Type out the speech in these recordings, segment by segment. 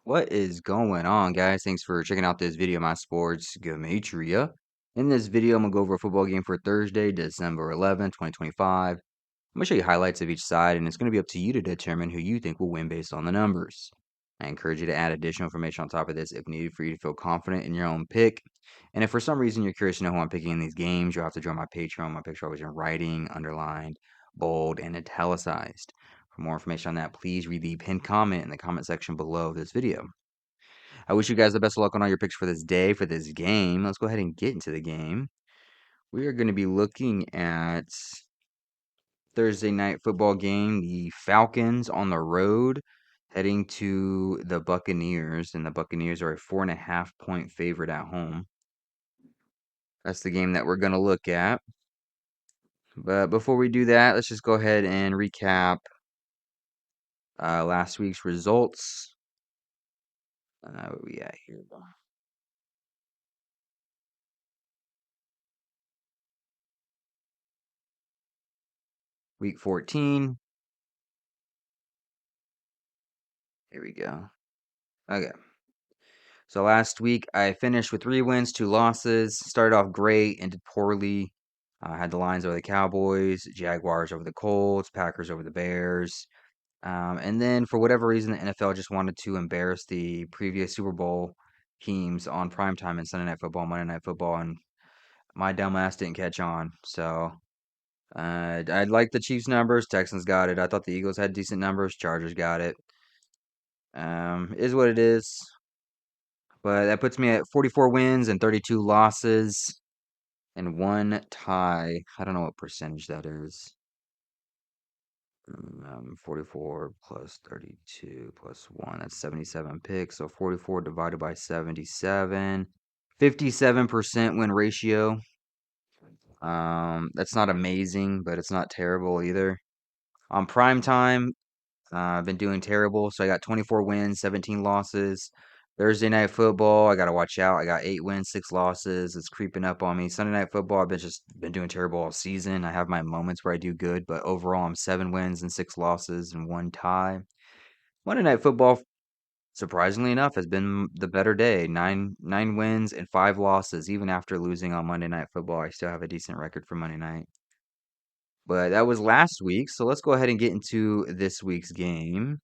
What is going on, guys? Thanks for checking out this video, my sports Gematria. In this video, I'm going to go over a football game for Thursday, December 11th, 2025. I'm going to show you highlights of each side, and it's going to be up to you to determine who you think will win based on the numbers. I encourage you to add additional information on top of this if needed for you to feel confident in your own pick. And if for some reason you're curious to know who I'm picking in these games, you'll have to join my Patreon. My picks are always in writing, underlined, bold, and italicized. For more information on that, please read the pinned comment in the comment section below this video. I wish you guys the best of luck on all your picks for this day, for this game. Let's go ahead and get into the game. We are going to be looking at Thursday night football game, the Falcons on the road, heading to the Buccaneers, and the Buccaneers are a 4.5-point favorite at home. That's the game that we're going to look at. But before we do that, let's just go ahead and recap last week's results. Where we at here? Week 14. Here we go. Okay. So last week I finished with 3 wins, 2 losses. Started off great, ended poorly. Had the Lions over the Cowboys, Jaguars over the Colts, Packers over the Bears. And then for whatever reason, the NFL just wanted to embarrass the previous Super Bowl teams on primetime and Sunday Night Football, Monday Night Football, and my dumb ass didn't catch on. So I like the Chiefs numbers. Texans got it. I thought the Eagles had decent numbers. Chargers got it. Is what it is. But that puts me at 44 wins and 32 losses and 1 tie. I don't know what percentage that is. 44 plus 32 plus 1. That's 77 picks. So 44 divided by 77. 57% win ratio. That's not amazing, but it's not terrible either. On prime time, I've been doing terrible. So I got 24 wins, 17 losses. Thursday night football, I gotta watch out. I got 8 wins, 6 losses. It's creeping up on me. Sunday night football, I've been doing terrible all season. I have my moments where I do good, but overall, I'm 7 wins and 6 losses and 1 tie. Monday night football, surprisingly enough, has been the better day. Nine wins and 5 losses. Even after losing on Monday night football, I still have a decent record for Monday night. But that was last week, so let's go ahead and get into this week's game.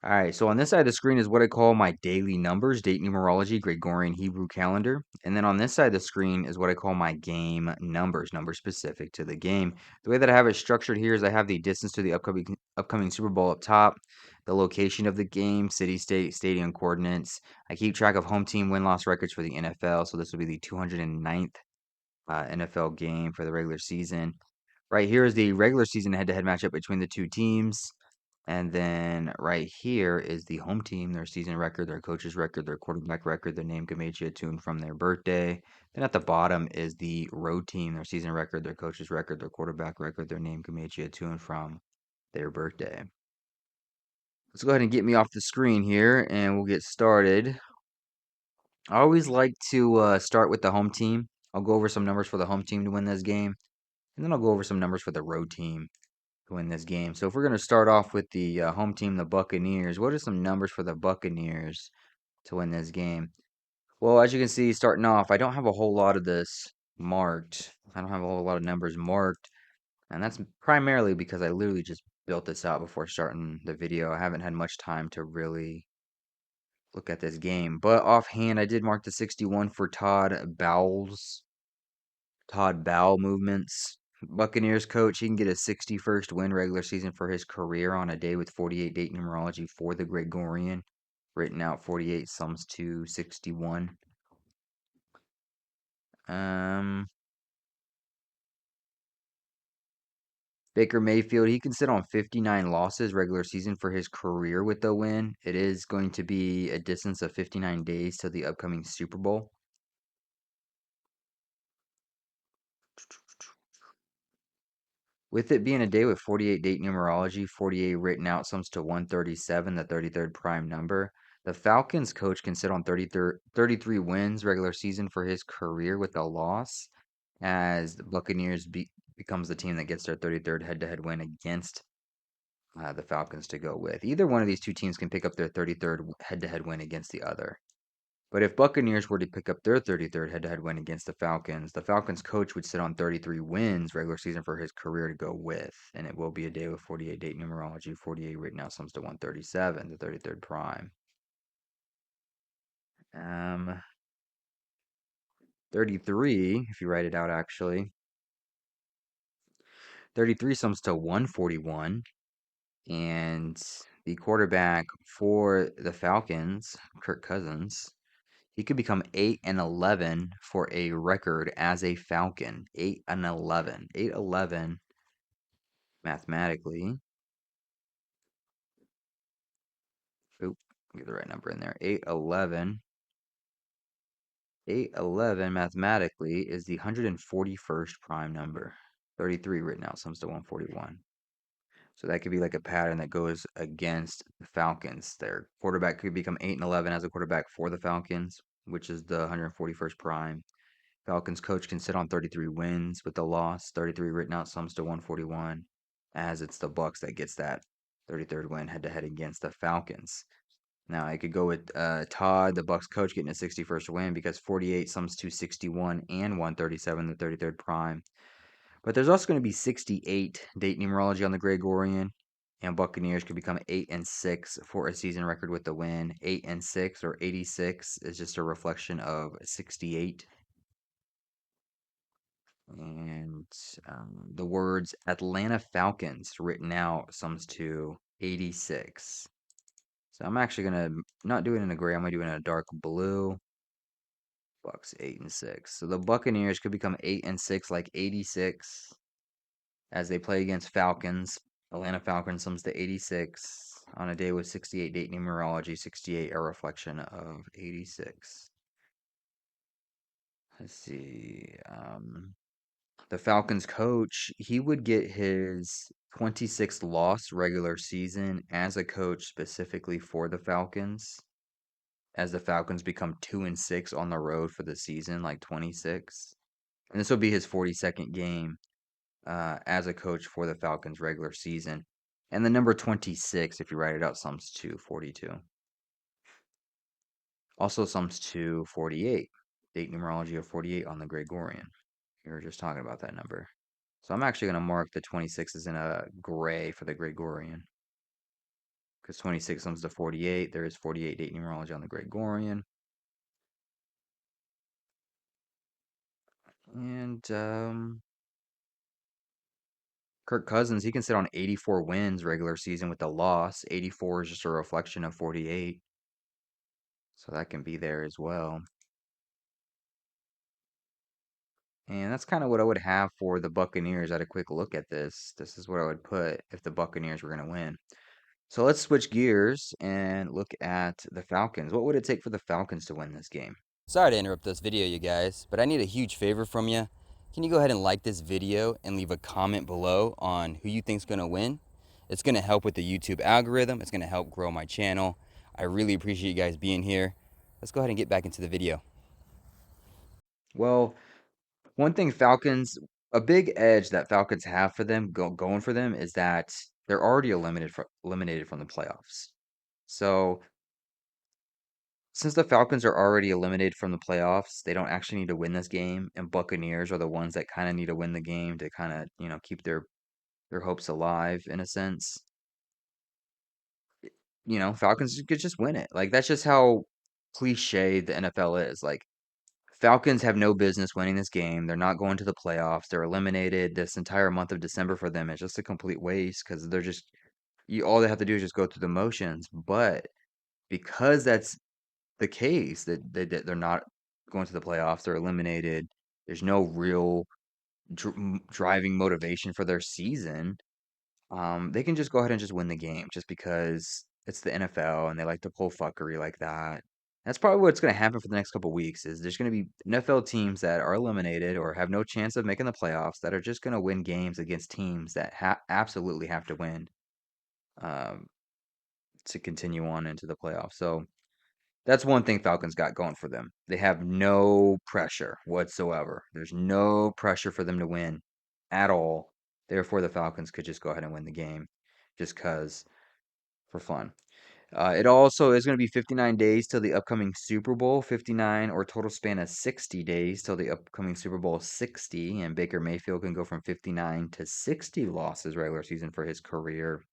All right, so on this side of the screen is what I call my daily numbers, date numerology, Gregorian Hebrew calendar. And then on this side of the screen is what I call my game numbers, numbers specific to the game. The way that I have it structured here is I have the distance to the upcoming Super Bowl up top, the location of the game, city, state, stadium coordinates. I keep track of home team win-loss records for the NFL, so this will be the 209th NFL game for the regular season. Right here is the regular season head-to-head matchup between the two teams. And then right here is the home team, their season record, their coach's record, their quarterback record, their name Gematria tuned from their birthday. Then at the bottom is the road team, their season record, their coach's record, their quarterback record, their name Gematria tuned from their birthday. Let's go ahead and get me off the screen here and we'll get started. I always like to start with the home team. I'll go over some numbers for the home team to win this game, and then I'll go over some numbers for the road team to win this game. So if we're going to start off with the home team, the Buccaneers, what are some numbers for the Buccaneers to win this game? Well, as you can see, starting off, I don't have a whole lot of this marked. I don't have a whole lot of numbers marked, and that's primarily because I literally just built this out before starting the video. I haven't had much time to really look at this game, but offhand, I did mark the 61 for Todd Bowell movements. Buccaneers coach, he can get a 61st win regular season for his career on a day with 48 date numerology for the Gregorian. Written out 48 sums to 61. Baker Mayfield, he can sit on 59 losses regular season for his career with the win. It is going to be a distance of 59 days to the upcoming Super Bowl. With it being a day with 48 date numerology, 48 written out sums to 137, the 33rd prime number. The Falcons coach can sit on 33 wins regular season for his career with a loss, as the Buccaneers becomes the team that gets their 33rd head-to-head win against the Falcons to go with. Either one of these two teams can pick up their 33rd head-to-head win against the other. But if Buccaneers were to pick up their 33rd head-to-head win against the Falcons coach would sit on 33 wins regular season for his career to go with. And it will be a day with 48 date numerology, 48 written out sums to 137, the 33rd prime. 33, if you write it out actually, 33 sums to 141. And the quarterback for the Falcons, Kirk Cousins, he could become 8-11 for a record as a Falcon. 8-11. 8-11 mathematically. Oop, get the right number in there. 8-11. 8-11 mathematically is the 141st prime number. 33 written out sums to 141. So that could be like a pattern that goes against the Falcons. Their quarterback could become 8-11 as a quarterback for the Falcons, which is the 141st prime. Falcons coach can sit on 33 wins with the loss. 33 written out sums to 141, as it's the Bucs that gets that 33rd win head to head against the Falcons. Now I could go with Todd, the Bucs coach, getting a 61st win because 48 sums to 61 and 137, the 33rd prime. But there's also going to be 68 date numerology on the Gregorian, and Buccaneers could become 8-6 for a season record with the win. 8-6 or 86 is just a reflection of 68. And the words Atlanta Falcons written out sums to 86. So I'm actually gonna not do it in a gray. I'm gonna do it in a dark blue. Bucks 8-6. So the Buccaneers could become 8-6, like 86, as they play against Falcons. Atlanta Falcons sums to 86 on a day with 68 date numerology. 68 a reflection of 86. Let's see. The Falcons coach, he would get his 26th loss regular season as a coach specifically for the Falcons, as the Falcons become 2-6 on the road for the season, like 26. And this will be his 42nd game as a coach for the Falcons regular season. And the number 26, if you write it out, sums to 42. Also sums to 48. Date numerology of 48 on the Gregorian. We were just talking about that number. So I'm actually going to mark the 26 as in a gray for the Gregorian. Because 26 sums to 48. There is 48 date numerology on the Gregorian. And Kirk Cousins, he can sit on 84 wins regular season with a loss. 84 is just a reflection of 48. So that can be there as well. And that's kind of what I would have for the Buccaneers at a quick look at this. This is what I would put if the Buccaneers were going to win. So let's switch gears and look at the Falcons. What would it take for the Falcons to win this game? Sorry to interrupt this video, you guys, but I need a huge favor from you. Can you go ahead and like this video and leave a comment below on who you think's going to win? It's going to help with the YouTube algorithm. It's going to help grow my channel. I really appreciate you guys being here. Let's go ahead and get back into the video. Well, one thing a big edge that Falcons have for them going for them is that they're already eliminated from the playoffs. So since the Falcons are already eliminated from the playoffs, they don't actually need to win this game, and Buccaneers are the ones that kind of need to win the game to kind of, keep their hopes alive in a sense. Falcons could just win it. Like that's just how cliche the NFL is. Like Falcons have no business winning this game. They're not going to the playoffs. They're eliminated. This entire month of December for them is just a complete waste because they're just all they have to do is just go through the motions. But because that's the case, that they're not going to the playoffs, they're eliminated. There's no real driving motivation for their season. They can just go ahead and just win the game just because it's the NFL and they like to pull fuckery like that. That's probably what's going to happen for the next couple weeks is there's going to be NFL teams that are eliminated or have no chance of making the playoffs that are just going to win games against teams that absolutely have to win um, to continue on into the playoffs. So that's one thing Falcons got going for them. They have no pressure whatsoever. There's no pressure for them to win at all. Therefore, the Falcons could just go ahead and win the game. just cause for fun. It also is going to be 59 days till the upcoming Super Bowl, 59 or total span of 60 days till the upcoming Super Bowl 60. And Baker Mayfield can go from 59 to 60 losses regular season for his career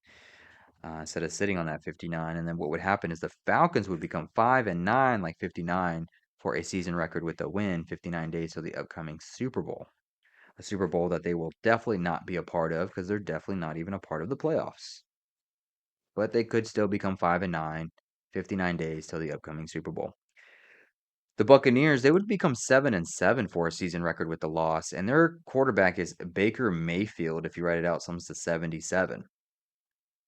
instead of sitting on that 59. And then what would happen is the Falcons would become 5-9, like 59, for a season record with a win, 59 days till the upcoming Super Bowl. A Super Bowl that they will definitely not be a part of because they're definitely not even a part of the playoffs. But they could still become 5-9, 59 days till the upcoming Super Bowl. The Buccaneers, they would become 7-7 for a season record with the loss, and their quarterback is Baker Mayfield. If you write it out, sums to 77.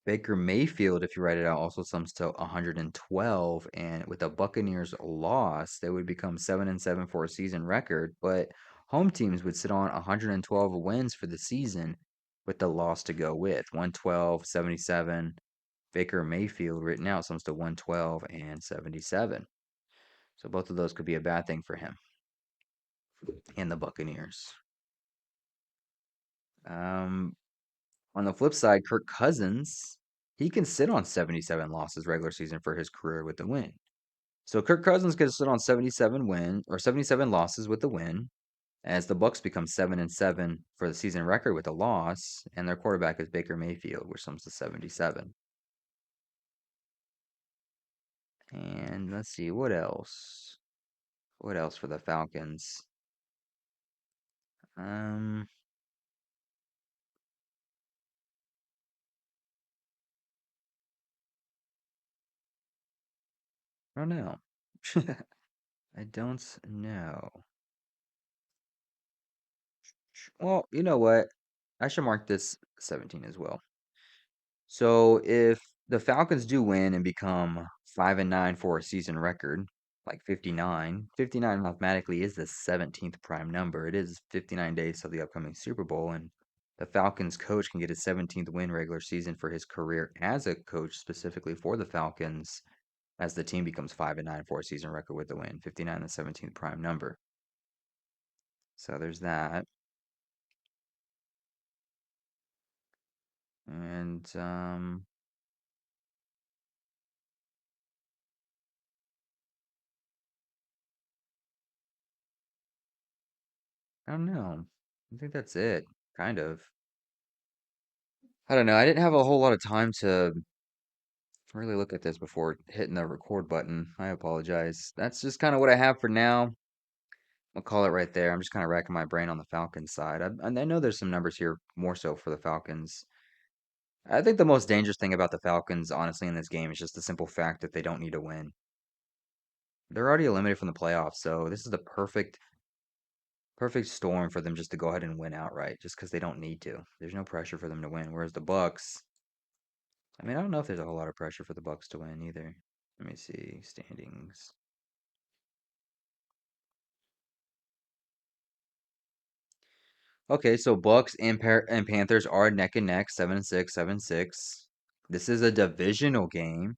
Baker Mayfield, if you write it out, also sums to 112. And with the Buccaneers loss, they would become 7-7 for a season record, but home teams would sit on 112 wins for the season with the loss to go with 112, 77. Baker Mayfield written out sums to 112 and 77. So both of those could be a bad thing for him and the Buccaneers. Um, on the flip side, Kirk Cousins, he can sit on 77 losses regular season for his career with the win. So Kirk Cousins can sit on 77 losses with the win, as the Bucks become 7-7 for the season record with a loss, and their quarterback is Baker Mayfield, which sums to 77. And let's see, what else? What else for the Falcons? Um, I don't know. I don't know. Well, you know what? I should mark this 17 as well. So if the Falcons do win and become 5-9 for a season record, like 59, 59 mathematically is the 17th prime number. It is 59 days till the upcoming Super Bowl, and the Falcons coach can get his 17th win regular season for his career as a coach, specifically for the Falcons, as the team becomes 5-9 for a season record with the win. 59, the 17th prime number. So there's that. And I don't know. I think that's it, kind of. I don't know. I didn't have a whole lot of time to really look at this before hitting the record button. I apologize. That's just kind of what I have for now. I'll call it right there. I'm just kind of racking my brain on the Falcons side. I know there's some numbers here more so for the Falcons. I think the most dangerous thing about the Falcons, honestly, in this game is just the simple fact that they don't need to win. They're already eliminated from the playoffs, so this is the perfect storm for them just to go ahead and win outright, just because they don't need to. There's no pressure for them to win. Whereas the Bucks, I mean, I don't know if there's a whole lot of pressure for the Bucks to win either. Let me see standings. Okay, so Bucks and Panthers are neck and neck, 7-6, 7-6. This is a divisional game.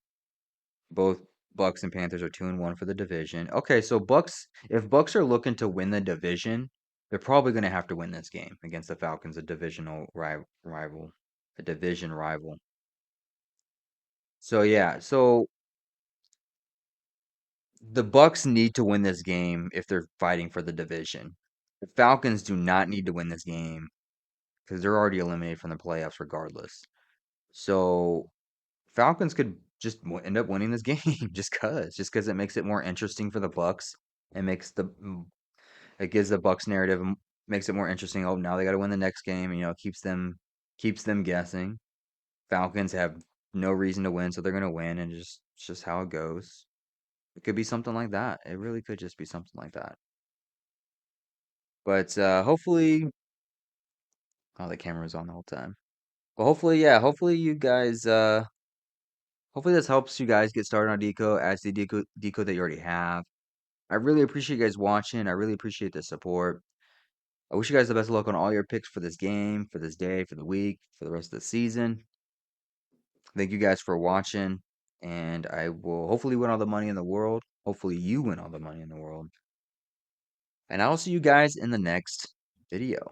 Both Bucks and Panthers are 2-1 for the division. Okay, so if Bucks are looking to win the division, they're probably going to have to win this game against the Falcons, a divisional rival, a division rival. So yeah, so the Bucks need to win this game if they're fighting for the division. The Falcons do not need to win this game because they're already eliminated from the playoffs regardless. So Falcons could just end up winning this game just cause it makes it more interesting for the Bucks. It makes it gives the Bucks narrative makes it more interesting. Oh, now they got to win the next game. Keeps them guessing. Falcons have no reason to win, so they're gonna win, and it's just how it goes. It could be something like that. It really could just be something like that. But hopefully, oh, the camera was on the whole time. Well, hopefully, yeah, hopefully you guys hopefully this helps you guys get started on Deco as the Deco that you already have. I really appreciate you guys watching. I really appreciate the support. I wish you guys the best of luck on all your picks for this game, for this day, for the week, for the rest of the season. Thank you guys for watching, and I will hopefully win all the money in the world. Hopefully you win all the money in the world. And I will see you guys in the next video.